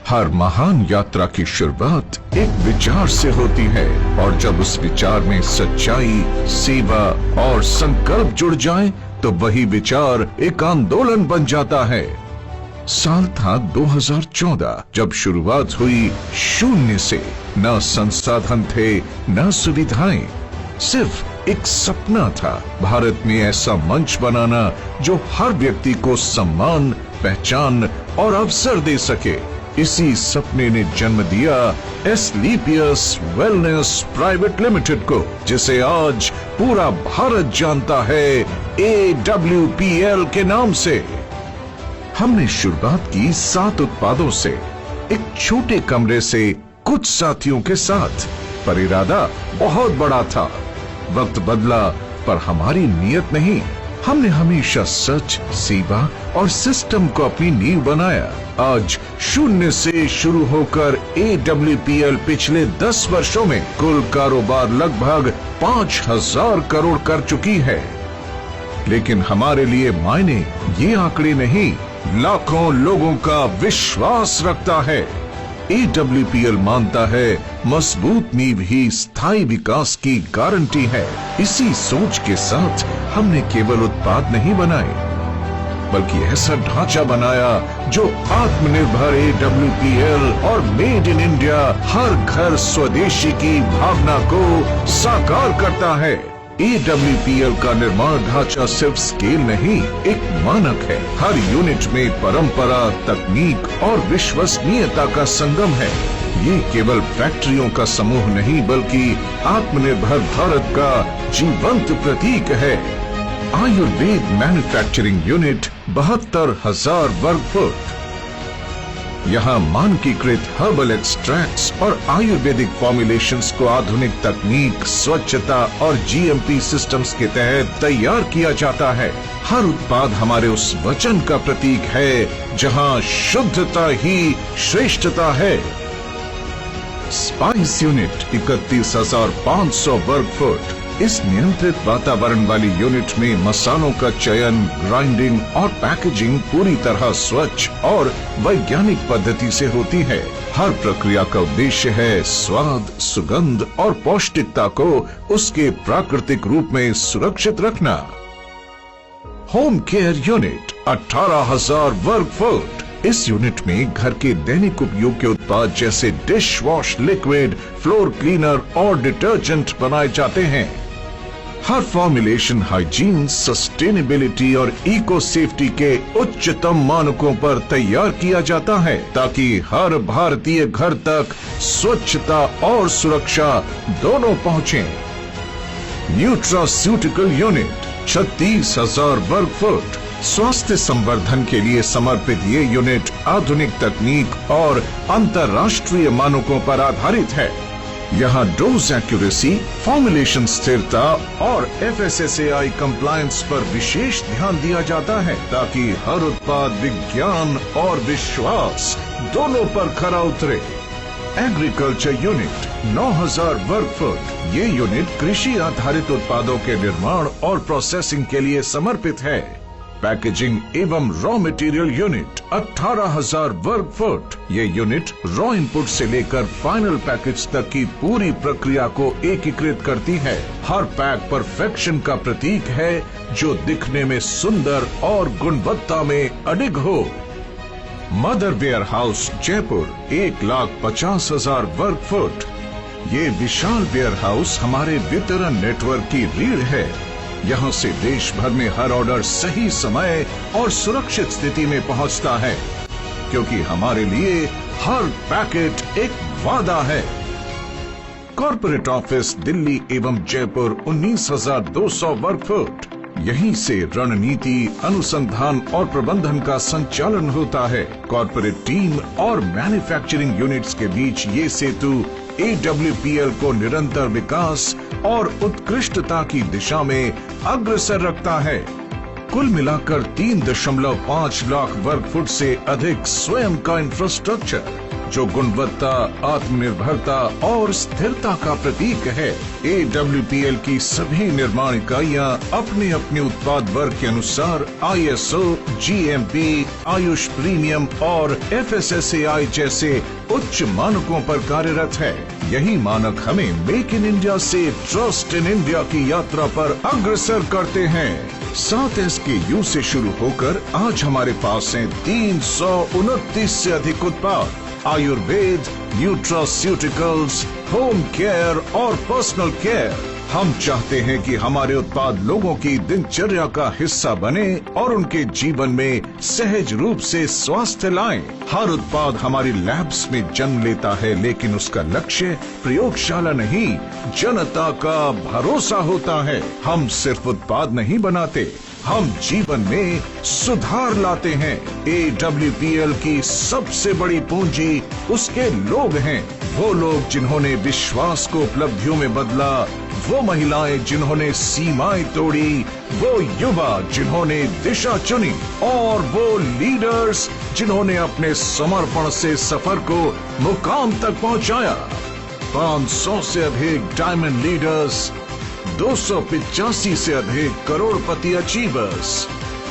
हर महान यात्रा की शुरुआत एक विचार से होती है और जब उस विचार में सच्चाई, सेवा और संकल्प जुड़ जाएं, तो वही विचार एक आंदोलन बन जाता है। साल था 2014 जब शुरुआत हुई शून्य से। न संसाधन थे, न सुविधाएं, सिर्फ एक सपना था, भारत में ऐसा मंच बनाना जो हर व्यक्ति को सम्मान, पहचान और अवसर दे सके। इसी सपने ने जन्म दिया एस्क्लेपियस वेलनेस प्राइवेट लिमिटेड को, जिसे आज पूरा भारत जानता है AWPL के नाम से। हमने शुरुआत की 7 उत्पादों से, एक छोटे कमरे से, कुछ साथियों के साथ, पर इरादा बहुत बड़ा था। वक्त बदला पर हमारी नीयत नहीं। हमने हमेशा सच, सेवा और सिस्टम को अपनी नींव बनाया। आज शून्य से शुरू होकर AWPL पिछले 10 वर्षों में कुल कारोबार लगभग 5000 करोड़ कर चुकी है। लेकिन हमारे लिए मायने ये आंकड़े नहीं, लाखों लोगों का विश्वास रखता है। AWPL मानता है मजबूत नींव ही स्थायी विकास की गारंटी है। इसी सोच के साथ हमने केवल उत्पाद नहीं बनाए, बल्कि ऐसा ढांचा बनाया जो आत्मनिर्भर AWPL और मेड इन इंडिया, हर घर स्वदेशी की भावना को साकार करता है। AWPL का निर्माण ढांचा सिर्फ स्केल नहीं, एक मानक है। हर यूनिट में परंपरा, तकनीक और विश्वसनीयता का संगम है। ये केवल फैक्ट्रियों का समूह नहीं, बल्कि आत्मनिर्भर भारत का जीवंत प्रतीक है। आयुर्वेद मैन्युफैक्चरिंग यूनिट 72,000 वर्ग फुट। यहाँ मानकीकृत हर्बल एक्सट्रैक्ट्स और आयुर्वेदिक फॉर्मुलेशंस को आधुनिक तकनीक, स्वच्छता और GMP सिस्टम्स के तहत तैयार किया जाता है। हर उत्पाद हमारे उस वचन का प्रतीक है जहाँ शुद्धता ही श्रेष्ठता है। स्पाइस यूनिट 31,500 वर्ग फुट। इस नियंत्रित वातावरण वाली यूनिट में मसालों का चयन, ग्राइंडिंग और पैकेजिंग पूरी तरह स्वच्छ और वैज्ञानिक पद्धति से होती है। हर प्रक्रिया का उद्देश्य है स्वाद, सुगंध और पौष्टिकता को उसके प्राकृतिक रूप में सुरक्षित रखना। होम केयर यूनिट 18,000 वर्ग फुट। इस यूनिट में घर के दैनिक उपयोग के उत्पाद जैसे dish wash liquid, floor cleaner और डिटर्जेंट बनाए जाते हैं। हर फॉर्मुलेशन हाइजीन, सस्टेनेबिलिटी और इको सेफ्टी के उच्चतम मानकों पर तैयार किया जाता है, ताकि हर भारतीय घर तक स्वच्छता और सुरक्षा दोनों पहुंचे। न्यूट्रास्यूटिकल यूनिट 36,000 वर्ग फुट। स्वास्थ्य संवर्धन के लिए समर्पित ये यूनिट आधुनिक तकनीक और अंतर्राष्ट्रीय मानकों पर आधारित है। यहाँ डोज एक्यूरेसी, फॉर्मुलेशन स्थिरता और FSSAI कंप्लायंस पर विशेष ध्यान दिया जाता है, ताकि हर उत्पाद विज्ञान और विश्वास दोनों पर खरा उतरे। एग्रीकल्चर यूनिट 9,000 वर्ग फुट। ये यूनिट कृषि आधारित उत्पादों के निर्माण और प्रोसेसिंग के लिए समर्पित है। पैकेजिंग एवं रॉ मटेरियल यूनिट 18,000 वर्ग फुट। ये यूनिट रॉ इनपुट से लेकर फाइनल पैकेज तक की पूरी प्रक्रिया को एकीकृत करती है। हर पैक परफेक्शन का प्रतीक है, जो दिखने में सुंदर और गुणवत्ता में अडिग हो। मदर वेयर हाउस जयपुर 1,50,000 वर्ग फुट। ये विशाल वेयर हाउस हमारे वितरण नेटवर्क की रीढ़ है। यहाँ से देश भर में हर ऑर्डर सही समय और सुरक्षित स्थिति में पहुँचता है, क्योंकि हमारे लिए हर पैकेट एक वादा है। कॉर्पोरेट ऑफिस दिल्ली एवं जयपुर 19,200 वर्ग फुट। यहीं से रणनीति, अनुसंधान और प्रबंधन का संचालन होता है। कॉर्पोरेट टीम और मैन्युफैक्चरिंग यूनिट्स के बीच ये सेतु AWPL को निरंतर विकास और उत्कृष्टता की दिशा में अग्रसर रखता है। कुल मिलाकर 3.5 लाख वर्ग फुट से अधिक स्वयं का इंफ्रास्ट्रक्चर, जो गुणवत्ता, आत्मनिर्भरता और स्थिरता का प्रतीक है। AWPL की सभी निर्माण इकाइयाँ अपने अपने उत्पाद वर्ग के अनुसार ISO, GMP, आयुष प्रीमियम और FSSAI जैसे उच्च मानकों पर कार्यरत है। यही मानक हमें मेक इन इंडिया से ट्रस्ट इन इंडिया की यात्रा पर अग्रसर करते हैं। 7 SKU से शुरू होकर आज हमारे पास हैं 329 से अधिक उत्पाद। आयुर्वेद, न्यूट्रास्यूटिकल्स, होम केयर और पर्सनल केयर। हम चाहते हैं कि हमारे उत्पाद लोगों की दिनचर्या का हिस्सा बने और उनके जीवन में सहज रूप से स्वास्थ्य लाएं। हर उत्पाद हमारी लैब्स में जन्म लेता है, लेकिन उसका लक्ष्य प्रयोगशाला नहीं, जनता का भरोसा होता है। हम सिर्फ उत्पाद नहीं बनाते, हम जीवन में सुधार लाते हैं। AWPL की सबसे बड़ी पूंजी उसके लोग हैं। वो लोग जिन्होंने विश्वास को उपलब्धियों में बदला, वो महिलाएं जिन्होंने सीमाएं तोड़ी, वो युवा जिन्होंने दिशा चुनी और वो लीडर्स जिन्होंने अपने समर्पण से सफर को मुकाम तक पहुंचाया। 500 से अधिक डायमंड लीडर्स, 285 से अधिक करोड़पति अचीवर्स,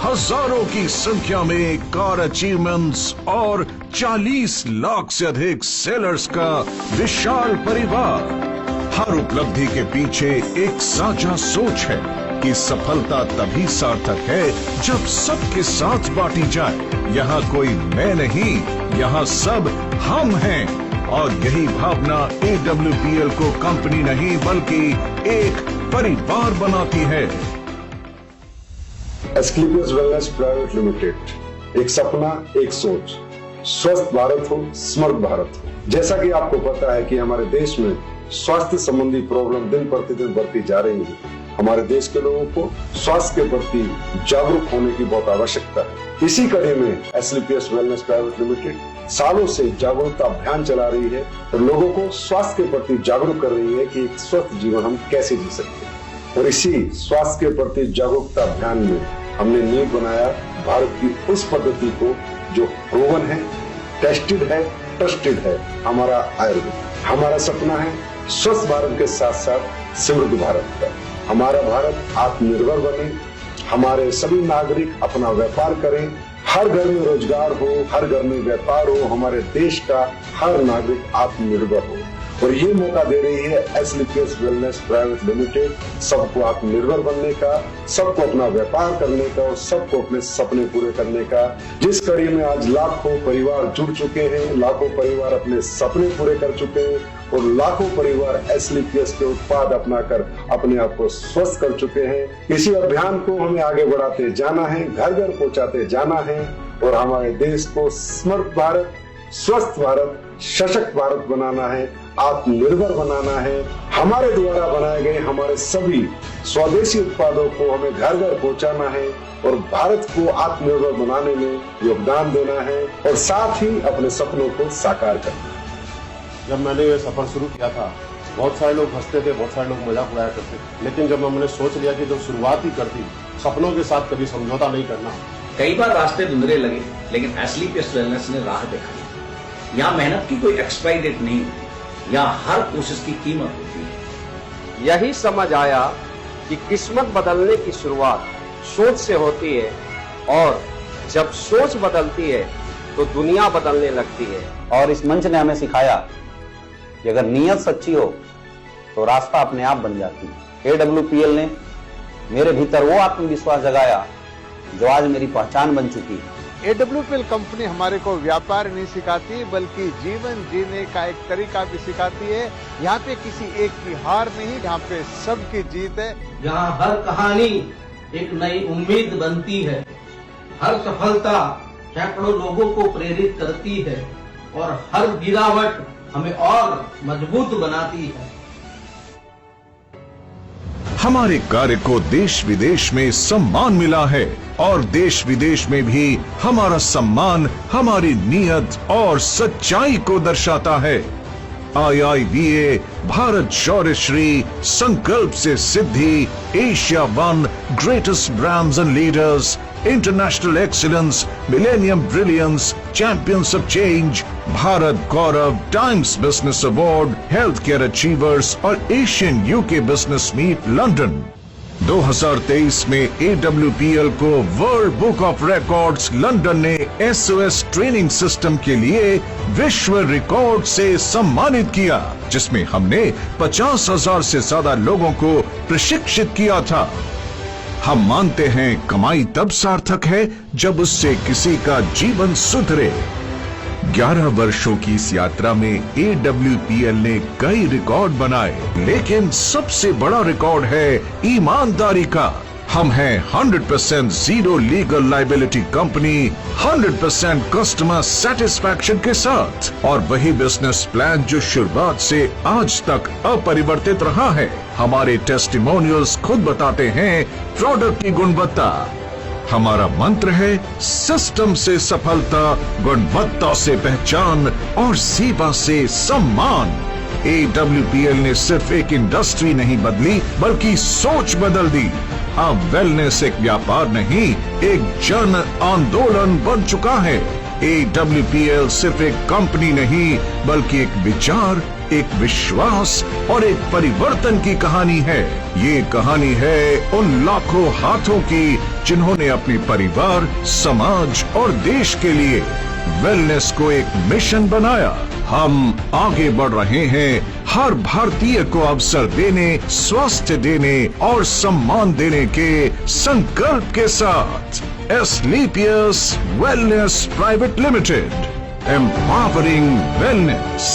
हजारों की संख्या में कार अचीवमेंट्स और 40 लाख से अधिक सेलर्स का विशाल परिवार। हर उपलब्धि के पीछे एक साझा सोच है कि सफलता तभी सार्थक है जब सबके साथ बांटी जाए। यहाँ कोई मैं नहीं, यहाँ सब हम हैं। और यही भावना AWPL को कंपनी नहीं बल्कि एक परिवार बनाती है। एस्क्लेपियस वेलनेस प्राइवेट लिमिटेड, एक सपना, एक सोच, स्वस्थ भारत हो, समर्थ भारत हो। जैसा कि आपको पता है कि हमारे देश में स्वास्थ्य संबंधी प्रॉब्लम दिन प्रतिदिन बढ़ती जा रही है। हमारे देश के लोगों को स्वास्थ्य के प्रति जागरूक होने की बहुत आवश्यकता है। इसी कड़ी में एस्क्लेपियस वेलनेस प्राइवेट लिमिटेड सालों से जागरूकता अभियान चला रही है और लोगों को स्वास्थ्य के प्रति जागरूक कर रही है कि एक स्वस्थ जीवन हम कैसे जी सकते हैं। और इसी स्वास्थ्य के प्रति जागरूकता अभियान में हमने नींव बनाया भारत की उस पद्धति को जो प्रूवन है, टेस्टेड है, ट्रस्टेड है, हमारा आयुर्वेद। हमारा सपना है स्वस्थ भारत के साथ साथ समृद्ध भारत का। हमारा भारत आत्मनिर्भर बने, हमारे सभी नागरिक अपना व्यापार करें, हर घर में रोजगार हो, हर घर में व्यापार हो, हमारे देश का हर नागरिक आत्मनिर्भर हो। और ये मौका दे रही है एस्क्लेपियस वेलनेस प्राइवेट लिमिटेड सबको आत्मनिर्भर बनने का, सबको अपना व्यापार करने का और सबको अपने सपने पूरे करने का। जिस कड़ी में आज लाखों परिवार जुड़ चुके हैं, लाखों परिवार अपने सपने पूरे कर चुके हैं और लाखों परिवार एस्क्लेपियस के उत्पाद अपनाकर अपने आप को स्वस्थ कर चुके हैं। इसी अभियान को हमें आगे बढ़ाते जाना है, घर घर पहुंचाते जाना है और हमारे देश को समर्थ भारत, स्वस्थ भारत, सशक्त भारत बनाना है, आत्मनिर्भर बनाना है। हमारे द्वारा बनाए गए हमारे सभी स्वदेशी उत्पादों को हमें घर घर पहुंचाना है और भारत को आत्मनिर्भर बनाने में योगदान देना है और साथ ही अपने सपनों को साकार करना है। जब मैंने ये सफर शुरू किया था, बहुत सारे लोग हंसते थे, बहुत सारे लोग मजाक उड़ाया करते थे, लेकिन जब हमने सोच लिया कि जब शुरुआत ही करती, सपनों के साथ कभी समझौता नहीं करना। कई बार रास्ते धुंधले लगे, लेकिन एस्क्लेपियस वेलनेस ने राह दिखाई। यहाँ मेहनत की कोई एक्सपायरी डेट नहीं होती, यहाँ हर कोशिश की कीमत होती है। यही समझ आया कि किस्मत बदलने की शुरुआत सोच से होती है और जब सोच बदलती है तो दुनिया बदलने लगती है। और इस मंच ने हमें सिखाया कि अगर नीयत सच्ची हो तो रास्ता अपने आप बन जाती है। AWPL ने मेरे भीतर वो आत्मविश्वास जगाया जो आज मेरी पहचान बन चुकी है। AWPL कंपनी हमारे को व्यापार नहीं सिखाती बल्कि जीवन जीने का एक तरीका भी सिखाती है। यहाँ पे किसी एक की हार नहीं, यहाँ पे सबकी जीत है। यहाँ हर कहानी एक नई उम्मीद बनती है, हर सफलता सैकड़ों लोगों को प्रेरित करती है और हर गिरावट हमें और मजबूत बनाती है। हमारे कार्य को देश विदेश में सम्मान मिला है और देश विदेश में भी हमारा सम्मान हमारी नीयत और सच्चाई को दर्शाता है। IIBA भारत शौर्य श्री संकल्प से सिद्धि Asia 1 greatest brands and leaders international excellence, millennium brilliance, champions of change, Bharat Gaurav, Times business award, health care achievers और Asian UK business meet London. 2023 में AWPL को world book of records London ने SOS ट्रेनिंग सिस्टम के लिए विश्व record से सम्मानित किया, जिसमें हमने 50,000 से ज्यादा लोगों को प्रशिक्षित किया था। हम मानते हैं कमाई तब सार्थक है जब उससे किसी का जीवन सुधरे। 11 वर्षों की इस यात्रा में AWPL ने कई रिकॉर्ड बनाए, लेकिन सबसे बड़ा रिकॉर्ड है ईमानदारी का। हम हैं 100% zero legal liability company, 100% customer satisfaction के साथ, और वही बिजनेस प्लान जो शुरुआत से आज तक अपरिवर्तित रहा है। हमारे टेस्टिमोनियल्स खुद बताते हैं प्रोडक्ट की गुणवत्ता। हमारा मंत्र है सिस्टम से सफलता, गुणवत्ता से पहचान और सेवा से सम्मान। AWPL ने सिर्फ एक इंडस्ट्री नहीं बदली, बल्कि सोच बदल दी। अब वेलनेस एक व्यापार नहीं, एक जन आंदोलन बन चुका है। AWPL सिर्फ एक कंपनी नहीं, बल्कि एक विचार, एक विश्वास और एक परिवर्तन की कहानी है। ये कहानी है उन लाखों हाथों की जिन्होंने अपने परिवार, समाज और देश के लिए वेलनेस को एक मिशन बनाया। हम आगे बढ़ रहे हैं हर भारतीय को अवसर देने, स्वास्थ्य देने और सम्मान देने के संकल्प के साथ। Asclepius Wellness Private Limited, empowering wellness।